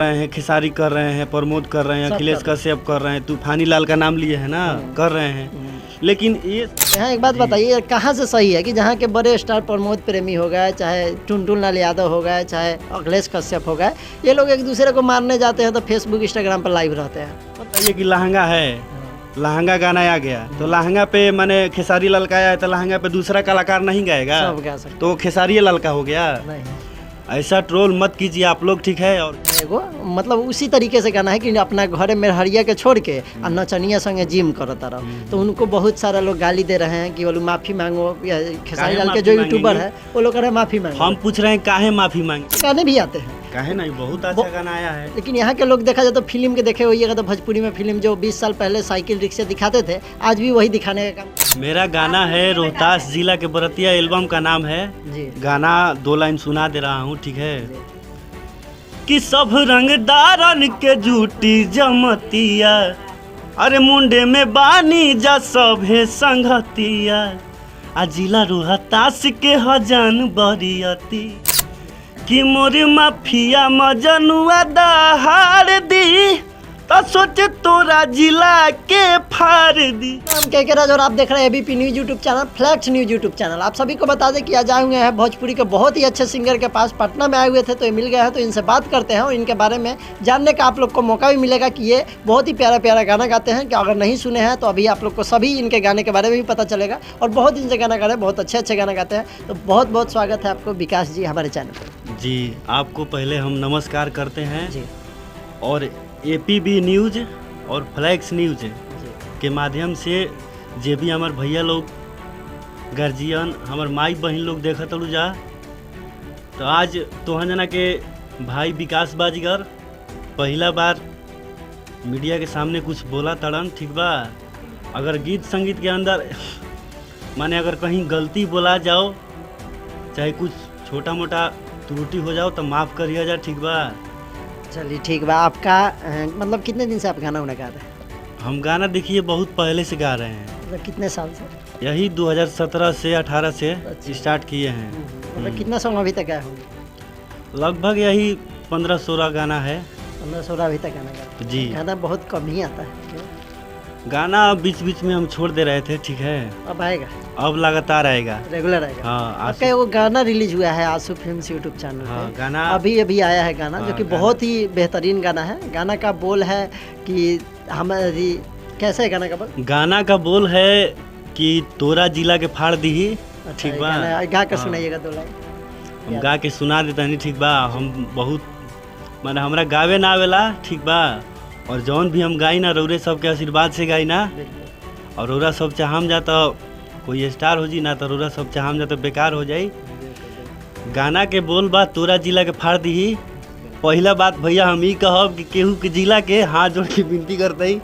रहे हैं, खेसारी कर रहे हैं, प्रमोद कर रहे हैं, अखिलेश कश्यप कर रहे हैं, तूफानी लाल का नाम लिए है ना, कर रहे हैं। लेकिन ये यहाँ एक बात बताइए, कहाँ से सही है कि जहाँ के बड़े स्टार प्रमोद प्रेमी हो गए, चाहे टुनटुन लाल यादव हो गए, चाहे अखिलेश कश्यप हो गए, ये लोग एक दूसरे को मारने जाते हैं तो फेसबुक इंस्टाग्राम पर लाइव रहते हैं। बताइए कि लहंगा है, लहंगा गाना आ गया तो लहंगा पे मैंने खेसारी लाल का आया तो लहंगा पे दूसरा कलाकार नहीं गाएगा, सब गा सकते तो खेसारी लाल का हो गया। नहीं, ऐसा ट्रोल मत कीजिए आप लोग, ठीक है। और एगो मतलब उसी तरीके से गाना है कि अपना घर में हरिया के छोड़ के और नचनिया संगे जिम करता रहो, तो उनको बहुत सारा लोग गाली दे रहे हैं कि वो लोग माफी मांगो, या खेसारी लाल के जो यूट्यूबर है वो लोग कह रहे हैं माफी मांगो। हम पूछ रहे हैं काहे माफी मांगे, गाने भी आते हैं, काहे नहीं, बहुत अच्छा गाना आया है। लेकिन यहाँ के लोग देखा जाए तो फिल्म के देखे होइएगा तो भोजपुरी में फिल्म जो 20 साल पहले साइकिल रिक्शा दिखाते थे, आज भी वही दिखाने का काम। मेरा गाना है रोहतास जिला के बरतिया, एल्बम का नाम है जी गाना, 2 लाइन सुना दे रहा हूँ, ठीक है। कि सब रंगदारन के जूटी जमतिया, अरे मुंडे में बानी जा सभे संगतिया, आ जिला रोहतास के हजान बरियती, कि मोर माफिया मजनुआ दहाड़ दी, तो सोचे तोरा जिला के फाड़ दी। नाम के राज और आप देख रहे हैं ABP news YouTube channel, Flex news YouTube channel. आप सभी को बता दें कि आज आए हुए हैं भोजपुरी के बहुत ही अच्छे सिंगर के पास, पटना में आए हुए थे तो ये मिल गए हैं, तो इनसे बात करते हैं और इनके बारे में जानने का आप लोग को मौका भी मिलेगा कि ये बहुत ही प्यारा प्यारा गाना गाते हैं। कि अगर नहीं सुने हैं तो अभी आप लोग को सभी इनके गाने के बारे में भी पता चलेगा, और बहुत इनसे गाना गा रहे हैं, बहुत अच्छे अच्छे गाना गाते हैं। तो बहुत बहुत स्वागत है आपको विकास जी हमारे चैनल पर। जी, आपको पहले हम नमस्कार करते हैं जी और एपीबी न्यूज और फ्लैक्स न्यूज जी के माध्यम से जे भी हमार भैया लोग, गार्जियन, हमार माई बहन लोग देखत लू जा, तो आज तोहन जना के भाई विकास बाजीगर पहला बार मीडिया के सामने कुछ बोला तड़न, ठीक बा। अगर गीत संगीत के अंदर माने अगर कहीं गलती बोला जाओ, चाहे कुछ छोटा मोटा त्रुटि हो जाओ तो माफ़ करिए जा, ठीक बा। चलिए ठीक बा। आपका मतलब कितने दिन से आप गाना उन्हें गा रहे हैं? हम गाना देखिए बहुत पहले से गा रहे हैं, मतलब कितने साल से? यही 2017 से 18 से अच्छा। स्टार्ट किए हैं। मतलब कितना सॉन्ग अभी तक गाए होंगे? लगभग यही 15-16 गाना है 15-16 अभी तक गाना गाए जी। गाना बहुत कम ही आता है, क्यों? गाना बीच बीच में हम छोड़ दे रहे थे, ठीक है, अब आएगा, अब लगातार आएगा। रेगुलर आएगा। हाँ, आपका वो गाना रिलीज हुआ है आंसू फिल्म्स यूट्यूब चैनल हाँ, पे, गाना अभी अभी आया है गाना, जो कि गाना। बहुत ही बेहतरीन गाना है। गाना का बोल है कि हमारी, कैसे है गाना का बोल? गाना का बोल है कि तोरा जिला के फाड़ दी, अच्छा, ठीक ये बा। गाना गा कर हाँ। सुनाइएगा 2 लाइन। हम गा के सुना देता नहीं, ठीक बा। हम बहुत माने हमरा गावे ना आवेला, ठीक बा, और जौन भी हम गाई ना रौरे सबके आशीर्वाद से गाई ना, और रौरा सब चाहम जा तो कोई स्टार हो जी, ना तो रौरा सब चाहम जा तो बेकार हो जाई। गाना के बोल बा तोरा जिला के फाड़ दी। पहला बात भैया हम ही कहब कि केहू के जिला के हाथ जोड़ के विनती करते ही,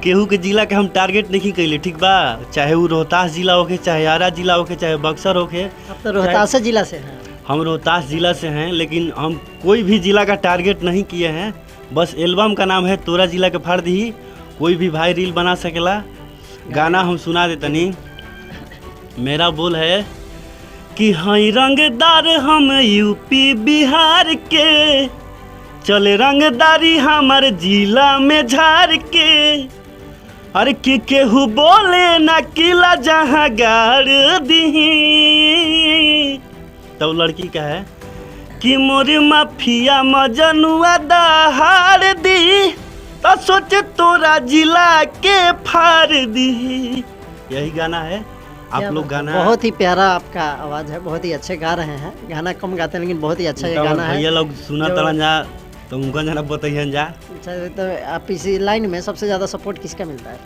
केहू के जिला के हम टारगेट नहीं कैले, ठीक बा। चाहे वो रोहतास जिला होके, चाहे आरा जिला होके, चाहे बक्सर होके। अब तो रोहतास जिला से हैं। हम रोहतास जिला से हैं, लेकिन हम कोई भी जिला का टारगेट नहीं किए हैं। बस एल्बम का नाम है तोरा जिला के फाड़ दी। कोई भी भाई रील बना सकेला। गाना हम सुना देते नहीं। मेरा बोल है कि हई रंगदार हम यूपी बिहार के, चले रंगदारी हमार जिला में झार के, अरे कि केहू बोले ना किला जहाँ गाड़ दी। तो लड़की का है कि मोर माफिया मजनुआ दहाड़ दी, तो सोचे तोरा जिला के फाड़ दी। यही गाना है। आप लोग गाना बहुत ही प्यारा आपका आवाज़ है, बहुत ही अच्छे गा रहे हैं। गाना कम गाते हैं लेकिन बहुत ही अच्छा ये गाना है। भैया लोग सुना जो- तड़न जा तो उनका जना बताइए जा। अच्छा, तो आप इसी लाइन में सबसे ज़्यादा सपोर्ट किसका मिलता है?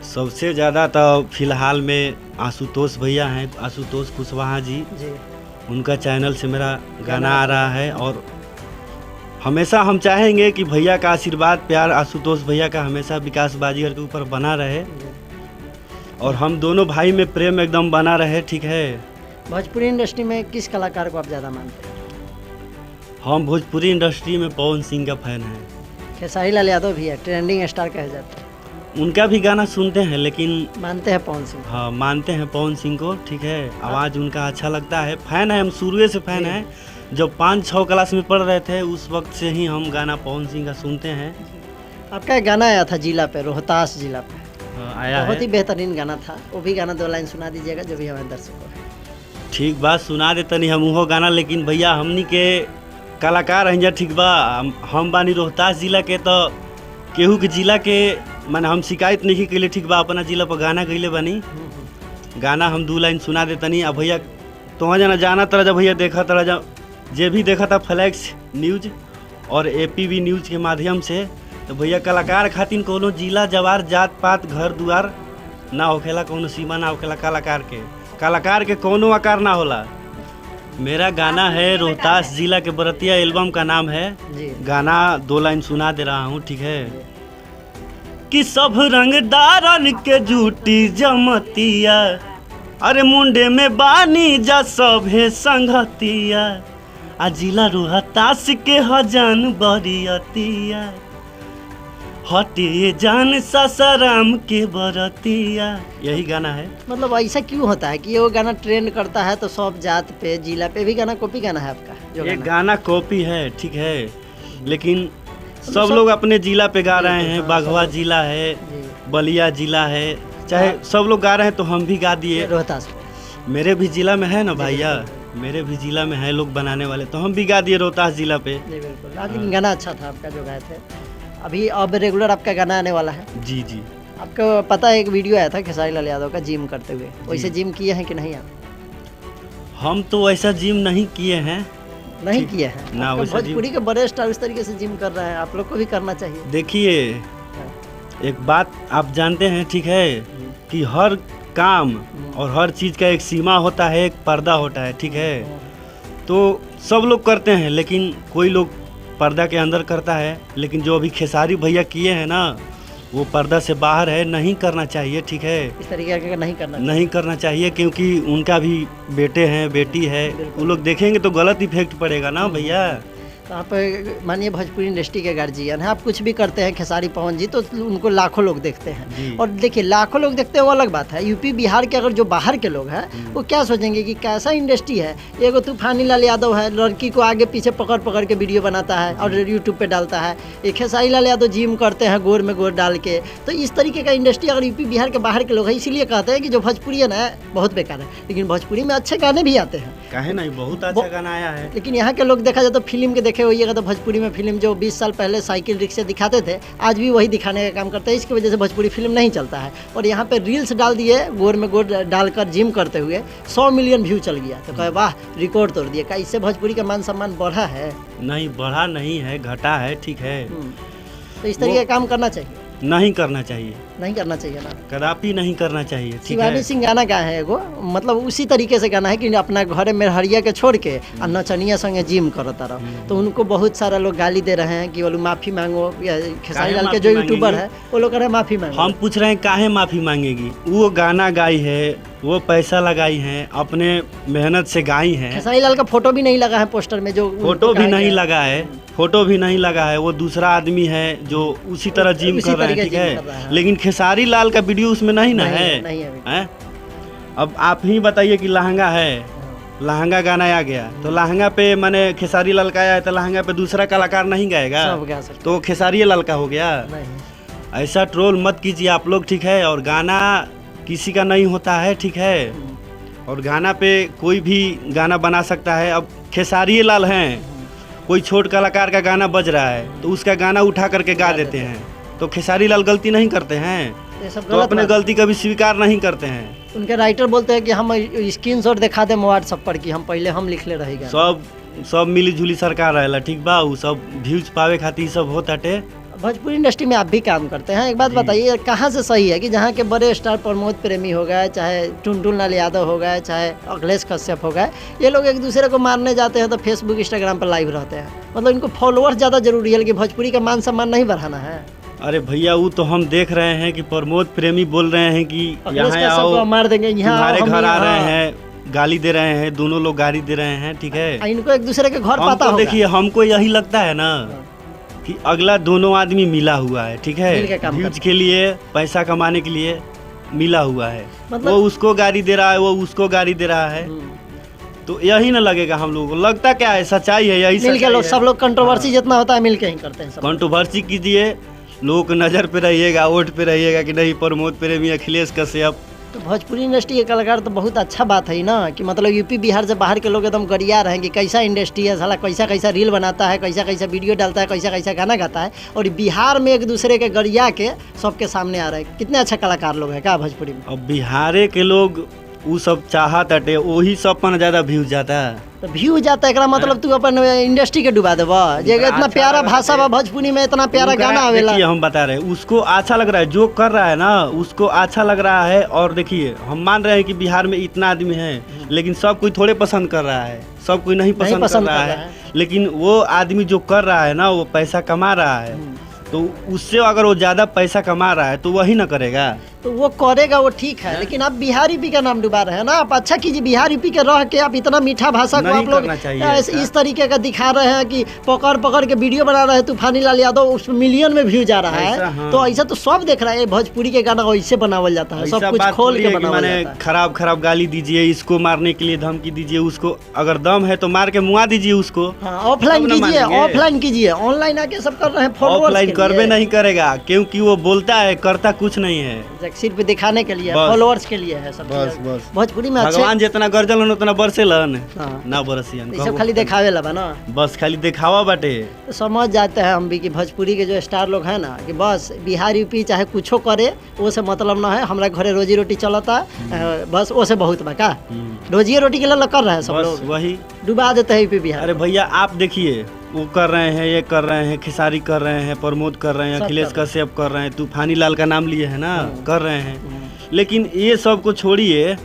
सबसे ज़्यादा तो फिलहाल में आशुतोष भैया हैं, आशुतोष कुशवाहा जी। जी उनका चैनल से मेरा गाना आ रहा है, और हमेशा हम चाहेंगे कि भैया का आशीर्वाद, प्यार आशुतोष भैया का हमेशा विकास बाजीगर के ऊपर बना रहे, और हम दोनों भाई में प्रेम एकदम बना रहे, ठीक है। भोजपुरी इंडस्ट्री में किस कलाकार को आप ज़्यादा मानते हैं? हम भोजपुरी इंडस्ट्री में पवन सिंह का फैन हैं। खेसारी लाल यादव भी है, ट्रेंडिंग स्टार कहे जाते हैं। उनका भी गाना सुनते हैं, लेकिन मानते हैं पवन सिंह? हाँ, मानते हैं पवन सिंह को, ठीक है। आवाज़ उनका अच्छा लगता है, फैन है हम, शुरू से फैन है। जब 5-6 क्लास में पढ़ रहे थे उस वक्त से ही हम गाना पवन सिंह का सुनते हैं। आपका एक गाना आया था जिला पे, रोहतास जिला पे, आया बहुत ही है। बेहतरीन गाना था, वो भी गाना 2 लाइन सुना दीजिएगा जो भी हमारे दर्शकों को। ठीक बात सुना देते नहीं हम वो गाना, लेकिन भैया हमनी के कलाकार हैं जा, ठीक बा। हम बानी रोहतास जिला के, तो केहू के जिला के माने हम शिकायत नहीं के लिए, ठीक बा। अपना जिला पर गाना गईले बनी, गाना हम 2 लाइन सुना देते नहीं। अब भैया तो जना जाना तरह जब भैया देखा तरह जब जे भी देखा था फ्लैक्स न्यूज और APV न्यूज के माध्यम से, तो भैया कलाकार खातिर कोनो जिला जवार जात पात घर दुआर ना होखेला, कोनो सीमा ना होखेला। कलाकार के कोनो आकार ना होला। मेरा गाना है रोहतास जिला के बरतिया, एल्बम का नाम है जी गाना। 2 लाइन सुना दे रहा हूँ, ठीक है। कि सब रंगदारन के जूटी जमतिया, अरे मुंडे में बानी जा सभे संगतिया, आ जिला रोहतास के हजान बरियतिया, हटे जान सासाराम के बरतिया। यही गाना है। मतलब ऐसा क्यों होता है कि ये वो गाना ट्रेंड करता है तो सब जात पे जिला पे भी गाना कॉपी गाना है आपका जो ये गाना? गाना कॉपी है, ठीक है, लेकिन सब लोग अपने जिला पे गा रहे हैं। बाघवा जिला है, जी बलिया जिला है, चाहे सब लोग गा रहे हैं तो हम भी गा दिए। रोहतास पे। मेरे भी जिला में है ना भैया, मेरे भी जिला में है लोग बनाने वाले, तो हम भी गा दिए रोहतास जिला पे। जी बिल्कुल, लेकिन गाना अच्छा था आपका जो गाए थे। अभी अब रेगुलर आपका गाना आने वाला है। जी जी। आपको पता है एक वीडियो आया था खेसारी लाल यादव का जिम करते हुए, वैसे जिम किए हैं कि नहीं आप? हम तो ऐसा जिम नहीं किए हैं। नहीं किए हैं ना, आपका वैसा भोजपुरी के बड़े स्टार इस तरीके से जिम कर रहे हैं, आप लोग को भी करना चाहिए। देखिए एक बात आप जानते हैं, ठीक है, कि हर काम और हर चीज़ का एक सीमा होता है, एक पर्दा होता है, ठीक है। तो सब लोग करते हैं, लेकिन कोई लोग पर्दा के अंदर करता है, लेकिन जो अभी खेसारी भैया किए हैं ना, वो पर्दा से बाहर है, नहीं करना चाहिए, ठीक है। इस तरीके का नहीं करना चाहिए। नहीं करना चाहिए, क्योंकि उनका भी बेटे हैं, बेटी है, वो लोग देखेंगे तो गलत इफेक्ट पड़ेगा ना भैया। तो आप मानिए भोजपुरी इंडस्ट्री के गार्जियन हैं, आप कुछ भी करते हैं खेसारी पवन जी, तो उनको लाखों लोग देखते जी। हैं। और देखिए लाखों लोग देखते हैं वो अलग बात है, यूपी बिहार के अगर जो बाहर के लोग हैं वो क्या सोचेंगे कि कैसा इंडस्ट्री है। एगो तूफानी लाल यादव है, लड़की को आगे पीछे पकड़ पकड़ के वीडियो बनाता है और यूट्यूब पे डालता है। एक खेसारी लाल यादव जिम करते हैं गोर में गोर डाल के। तो इस तरीके का इंडस्ट्री अगर यूपी बिहार के बाहर के लोग हैं, इसीलिए कहते हैं कि जो भोजपुरी है ना बहुत बेकार है, लेकिन भोजपुरी में अच्छे गाने भी आते हैं। काहे नहीं, बहुत अच्छा गाना आया है। लेकिन यहाँ के लोग देखा जाए तो फिल्म के देखे होइएगा तो भोजपुरी में फिल्म जो 20 साल पहले साइकिल रिक्शे दिखाते थे, आज भी वही दिखाने का काम करते हैं। इसकी वजह से भोजपुरी फिल्म नहीं चलता है। और यहाँ पे रील्स डाल दिए गोर में गोर डालकर जिम करते हुए, 100 मिलियन व्यू चल गया, तो कहे वाह रिकॉर्ड तोड़ दिया। क्या इससे भोजपुरी का मान सम्मान बढ़ा है? नहीं बढ़ा नहीं है, घटा है, ठीक है। तो इस तरीके का काम करना चाहिए? नहीं करना चाहिए, नहीं करना चाहिए ना, कदापि नहीं करना चाहिए, ठीक शिवानी है। सिंह गाना गाए हैं एगो, मतलब उसी तरीके से गाना है कि अपना घरे में हरिया के छोड़ के और नचनिया संगे जिम करता रहो। तो उनको बहुत सारा लोग गाली दे रहे हैं कि वो लोग माफ़ी मांगो, या खेसारी लाल के जो माफी यूट्यूबर मांगेंगे? है वो लोग कह रहे हैं माफ़ी मांगो। हम पूछ रहे हैं काहे माफ़ी मांगेगी? वो गाना गाई है, वो पैसा लगाई है, अपने मेहनत से गाई है। खेसारी लाल का फोटो भी नहीं लगा है पोस्टर में, जो फोटो उनको भी कहा नहीं गया। लगा है, फोटो भी नहीं लगा है। वो दूसरा आदमी है जो उसी तरह जिम उसी कर रहा है, तरीके ठीक जिम कर रहा है। है। लेकिन खेसारी लाल का वीडियो उसमें नहीं ना नहीं है, है, नहीं है अभी। हैं? अब आप ही बताइए कि लहंगा है, लहंगा गाना आ गया, तो लहंगा पे माने खेसारी लाल का आया है, तो लहंगा पे दूसरा कलाकार नहीं गाएगा, सब गा सकते तो खेसारी लाल का हो गया। नहीं। ऐसा ट्रोल मत कीजिए आप लोग, ठीक है। और गाना किसी का नहीं होता है, ठीक है। और गाना पे कोई भी गाना बना सकता है। अब खेसारी लाल हैं, कोई छोट कलाकार का गाना बज रहा है तो उसका गाना उठा करके गा देते हैं, तो खेसारी लाल गलती नहीं करते हैं, ये सब तो गलत अपने बात। गलती कभी स्वीकार नहीं करते हैं। उनके राइटर बोलते हैं कि हम स्क्रीनशॉट दिखा दें व्हाट्सएप पर कि हम पहले हम लिखले रहेगा। सब मिली जुली सरकार रहेला, ठीक बा। उ सब व्यूज पावे खातिर सब होत हटे। भोजपुरी इंडस्ट्री में आप भी काम करते हैं, एक बात बताइए कहाँ से सही है कि जहाँ के बड़े स्टार प्रमोद प्रेमी हो गए, चाहे टुनटुन लाल यादव हो गए, चाहे अखिलेश कश्यप हो गए, ये लोग एक दूसरे को मारने जाते हैं तो फेसबुक इंस्टाग्राम पर लाइव रहते हैं। मतलब इनको फॉलोअर्स ज़्यादा जरूरी है कि भोजपुरी का मान सम्मान नहीं बढ़ाना है। अरे भैया वो तो हम देख रहे हैं कि प्रमोद प्रेमी बोल रहे हैं कि अखिलेश यहाँ कश्यप को आओ, मार देंगे, यहाँ तुम्हारे आओ, हम घर आ यहाँ- रहे हैं, गाली दे रहे हैं, दोनों लोग गाली दे रहे हैं, ठीक है। इनको एक दूसरे के घर पता हमको होगा। देखिए, हमको यही लगता है ना कि अगला दोनों आदमी मिला हुआ है, ठीक मिल के है। काम व्यूज के लिए, पैसा कमाने के लिए मिला हुआ है। मतलब- वो उसको गाली दे रहा है, वो उसको गाली दे रहा है, तो तो यही ना लगेगा हम लोगों को। लगता क्या है, सच्चाई है, यही मिल के सच्चाई लोग है। सब लोग कंट्रोवर्सी जितना होता है मिल के ही करते हैं सब। कंट्रोवर्सी कीजिए, लोगों को नज़र पे रहिएगा, वोट पे रहिएगा कि नहीं प्रमोद प्रेमी अखिलेश कश्यप। तो भोजपुरी इंडस्ट्री के कलाकार तो बहुत अच्छा बात है ना, कि मतलब यूपी बिहार से बाहर के लोग एकदम गरिया रहे हैं कि कैसा इंडस्ट्री है, साला कैसा कैसा रील बनाता है, कैसा कैसा वीडियो डालता है, कैसा कैसा गाना गाता है, और बिहार में एक दूसरे के गरिया के सबके सामने आ रहे हैं। कितने अच्छे कलाकार लोग हैं क्या भोजपुरी में। अब बिहारे के लोग वो सब चाहत अटे, वही सब पर ज़्यादा व्यूज जाता है। तो व्यू जाता है, एकरा मतलब तू अपन इंडस्ट्री के डुबा देबा, जे इतना अच्छा प्यारा लगा भाषा बा है। भोजपुरी में, इतना प्यारा गाना आवेला। देखिए हम बता रहे हैं, उसको अच्छा लग रहा है, जो कर रहा है ना उसको अच्छा लग रहा है। और देखिए हम मान रहे हैं कि बिहार में इतना आदमी है, लेकिन सब कोई थोड़े पसंद कर रहा है, सब कोई नहीं पसंद कर रहा है। लेकिन वो आदमी जो कर रहा है ना, वो पैसा कमा रहा है, तो उससे अगर वो ज़्यादा पैसा कमा रहा है तो वही ना करेगा। तो वो करेगा, वो ठीक है, लेकिन आप बिहार यूपी का नाम डुबा रहे हैं ना। आप अच्छा कीजिए, बिहार यूपी के रह के आप इतना मीठा भाषा को नहीं आप लोग करना चाहिए इस तरीके का दिखा रहे हैं कि पकड़ पकड़ के वीडियो बना रहे हैं। तूफानी लाल यादव उसमें मिलियन में व्यू जा रहा ऐसा, है। हाँ। तो ऐसा तो सब देख रहा है, भोजपुरी के गाना वैसे बनावल जाता है, सब ऐसा कुछ बात खोल थोड़ी के है कि बनावल माने जाता है। खराब खराब गाली दीजिए, इसको मारने के लिए धमकी दीजिए, उसको अगर दम है तो मार के मुआ दीजिए उसको। हाँ, ऑफलाइन तब ना कीजिए, मानेंगे। ऑफलाइन कीजिए, ऑनलाइन आके सब कर रहे हैं followers ऑफलाइन के करवे लिए। नहीं करेगा, क्योंकि वो बोलता है करता कुछ नहीं है। सिर्फ दिखाने के लिए, बस। फॉलोअर्स के लिए है सब बस, चीज़। बस। भोजपुरी में अच्छे भगवान जितना गरजलन उतना बरसेलन, हाँ। ना बरसियन। ये सब खाली दिखावे ला बा ना। बस खाली दिखावा बाटे। तो समझ जाते हैं हम भी कि भोजपुरी के जो स्टार लोग हैं ना, कि बस बिहार यूपी चाहे कुछो करे, वो से मतलब ना है, हमारा घरे रोजी रोटी चलता बस, वो से बहुत बा का रोजी रोटी के लिए कर रहे हैं सब बस लोग, वही डुबा देते हैं यूपी बिहार। अरे भैया आप देखिए, वो कर रहे हैं, ये कर रहे हैं, खेसारी कर रहे हैं, प्रमोद कर रहे हैं, सब अखिलेश कर रहे कश्यप कर रहे हैं, तूफानी लाल का नाम लिए है ना, कर रहे हैं। लेकिन ये सब को छोड़िए,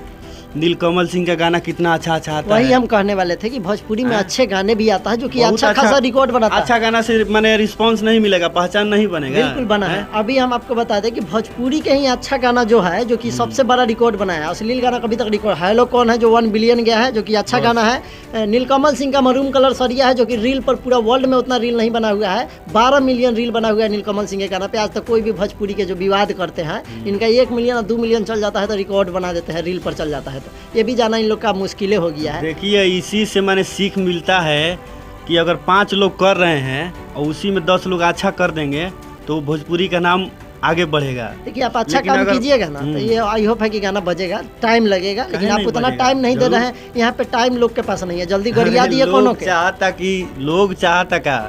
नीलकमल सिंह का गाना कितना अच्छा अच्छा आता वही है। हम कहने वाले थे कि भोजपुरी में हाँ। अच्छे गाने भी आता है, जो कि बहुत अच्छा खासा रिकॉर्ड बनाता है। अच्छा गाना से माने रिस्पांस नहीं मिलेगा, पहचान नहीं बनेगा। बिल्कुल बना है। अभी हम आपको बता दें कि भोजपुरी के ही अच्छा गाना जो है, जो कि सबसे बड़ा रिकॉर्ड बनाया है, अश्लील गाना कभी तक रिकॉर्ड, हेलो कौन है जो 1 बिलियन गया है, जो कि अच्छा गाना है। नीलकमल सिंह का मरूम कलर सरिया है, जो कि रील पर पूरा वर्ल्ड में उतना रील नहीं बना हुआ है, 12 मिलियन रील बना हुआ है नीलकमल सिंह के गाना पे। आज तक कोई भी भोजपुरी के जो विवाद करते हैं, इनका 1 मिलियन और 2 मिलियन चल जाता है तो रिकॉर्ड बना देते हैं, रील पर चल जाता है। तो ये भी जाना इन लोग का मुश्किलें हो गया है। देखिए इसी से मैंने सीख मिलता है कि अगर 5 लोग कर रहे हैं और उसी में 10 लोग अच्छा कर देंगे तो भोजपुरी का नाम आगे बढ़ेगा। देखिए आप अच्छा लेकिन काम अगर- कीजिएगा ना, तो ये आई होप है कि गाना बजेगा, टाइम लगेगा, लेकिन कहीं आप नहीं उतना बजेगा, टाइम नहीं दे जरूर। रहे हैं। यहाँ पे टाइम लोग के पास नहीं है, जल्दी गरिया अरे दिए लोग कोनो के। लोग चाहता का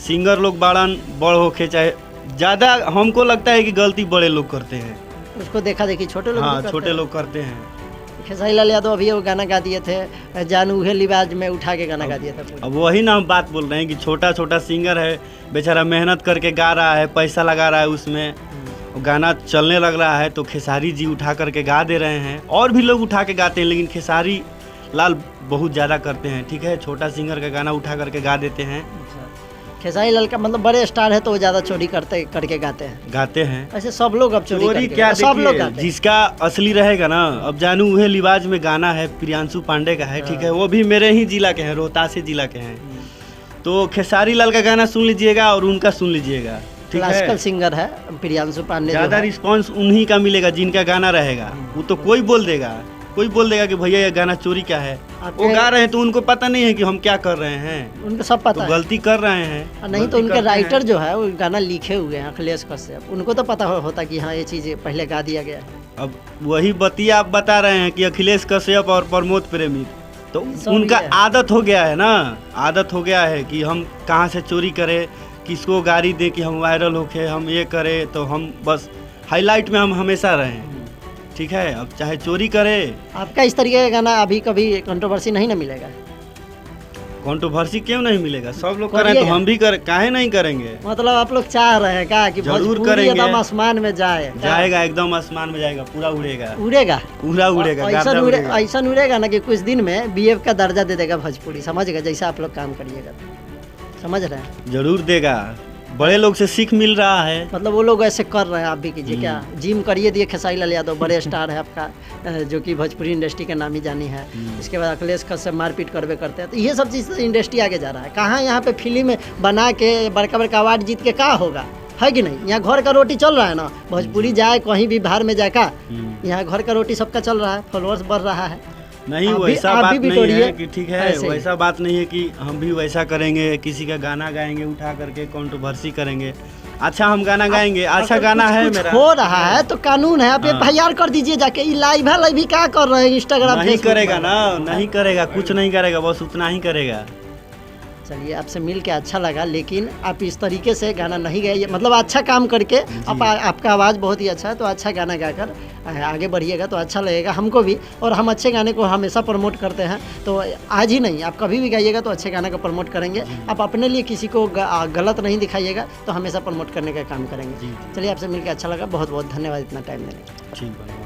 सिंगर लोग बड़न बड़ होके चाहे ज्यादा, हमको लगता है कि गलती बड़े लोग करते हैं। उसको देखा देखी छोटे लोग हाँ भी करते छोटे हैं। लोग करते हैं। खेसारी लाल यादव अभी वो गाना गा दिए थे, जानू उहे लिबाज में उठा के गाना गा दिया था पूरा। अब वही ना हम बात बोल रहे हैं कि छोटा छोटा सिंगर है, बेचारा मेहनत करके गा रहा है, पैसा लगा रहा है उसमें, गाना चलने लग रहा है, तो खेसारी जी उठा करके गा दे रहे हैं। और भी लोग उठा के गाते हैं, लेकिन खेसारी लाल बहुत ज़्यादा करते हैं। ठीक है, छोटा सिंगर का गाना उठा करके गा देते हैं, खेसारी लाल का मतलब बड़े स्टार है तो वो ज़्यादा चोरी करके गाते हैं। गाते हैं। ऐसे सब लोग अब चोरी चोरी करके क्या, सब लोग देखिए गाते हैं। जिसका असली रहेगा ना, अब जानू उहे लिबाज में गाना है, प्रियांशु पांडे का है, ठीक है, वो भी मेरे ही जिला के हैं, रोहतास जिला के हैं। तो खेसारी लाल का गाना सुन लीजिएगा और उनका सुन लीजिएगा, ठीक क्लासिकल है। सिंगर है प्रियांशु पांडे जो ज़्यादा है। रिस्पांस उन्हीं का मिलेगा जिनका गाना रहेगा। वो तो कोई बोल देगा कि भैया ये गाना चोरी क्या है, आपके- वो गा रहे हैं तो उनको पता नहीं है कि हम क्या कर रहे हैं, उनको सब तो पता है। गलती कर रहे हैं। और नहीं तो गलती उनके करते हैं। राइटर जो है वो गाना लिखे हुए हैं, अखिलेश कश्यप, उनको तो पता होता कि हाँ ये चीज़ पहले गा दिया गया है। अब वही बतिया आप बता रहे हैं कि अखिलेश कश्यप और प्रमोद प्रेमी, तो सब उनका ये है। आदत हो गया है ना, आदत हो गया है कि हम कहाँ से चोरी करें, किसको गाड़ी दें कि हम वायरल होके हम ये करें, तो हम बस हाईलाइट में हम हमेशा रहें। ठीक है, अब चाहे चोरी करें। आपका इस तरीके का गाना अभी कभी कंट्रोवर्सी नहीं ना मिलेगा? कंट्रोवर्सी क्यों नहीं मिलेगा, सब लोग करें तो करिएगा। हम भी काहे नहीं करेंगे। मतलब आप लोग चाह रहे हैं क्या कि जरूर भोजपुरी करेंगे। एकदम आसमान में जाए? क्या? जाएगा, एकदम आसमान में जाएगा, पूरा उड़ेगा, उड़ेगा, पूरा उड़ेगा, ऐसा गर्दा उड़ेगा। ऐसा उड़ेगा ना कि कुछ दिन में बीएफ का दर्जा दे देगा भोजपुरी, समझ गए? जैसा आप लोग काम करिएगा तो। समझ रहे हैं? जरूर देगा, बड़े लोग से सीख मिल रहा है। मतलब वो लोग ऐसे कर रहे हैं, आप भी कीजिए क्या? जिम करिए दिए खेसारी लाल यादव, बड़े स्टार है आपका, जो कि भोजपुरी इंडस्ट्री के नामी जानी है। इसके बाद अखिलेश कश्यप मारपीट करवे करते हैं, तो ये सब चीज़ इंडस्ट्री आगे जा रहा है। कहाँ यहाँ पे फिल्म बना के बड़का बड़का अवार्ड जीत के क्या होगा, है कि नहीं? यहाँ घर का रोटी चल रहा है ना, भोजपुरी जाए कहीं भी बाहर में जाए का, यहाँ घर का रोटी सबका चल रहा है, फॉलोअर्स बढ़ रहा है। नहीं आप भी- वैसा आप बात भी नहीं बिटोरिए है कि ठीक है, ऐसे ही। वैसा बात नहीं है कि हम भी वैसा करेंगे, किसी का गाना गाएंगे उठा करके कंट्रोवर्सी करेंगे। अच्छा हम गाना गाएंगे, अच्छा अगर गाना कुछ- है कुछ मेरा। हो रहा है तो कानून है, आप हाँ। एफआईआर कर दीजिए जाके। ये लाइव है, लाइव ही क्या कर रहे हैं इंस्टाग्राम नहीं फेसबुक करेगा पर? ना, नहीं करेगा, कुछ नहीं करेगा, बस उतना ही करेगा। चलिए आपसे मिल के अच्छा लगा, लेकिन आप इस तरीके से गाना नहीं गाइए, मतलब अच्छा काम करके आपका आवाज़ बहुत ही अच्छा है, तो अच्छा गाना गाकर आगे बढ़िएगा तो अच्छा लगेगा हमको भी। और हम अच्छे गाने को हमेशा प्रमोट करते हैं, तो आज ही नहीं, आप कभी भी गाइएगा तो अच्छे गाने को प्रमोट करेंगे। आप अपने लिए किसी को गलत नहीं दिखाइएगा, तो हमेशा प्रमोट करने का काम करेंगे। जी। चलिए आपसे मिल के अच्छा लगा, बहुत बहुत धन्यवाद इतना टाइम देने के लिए। ठीक है।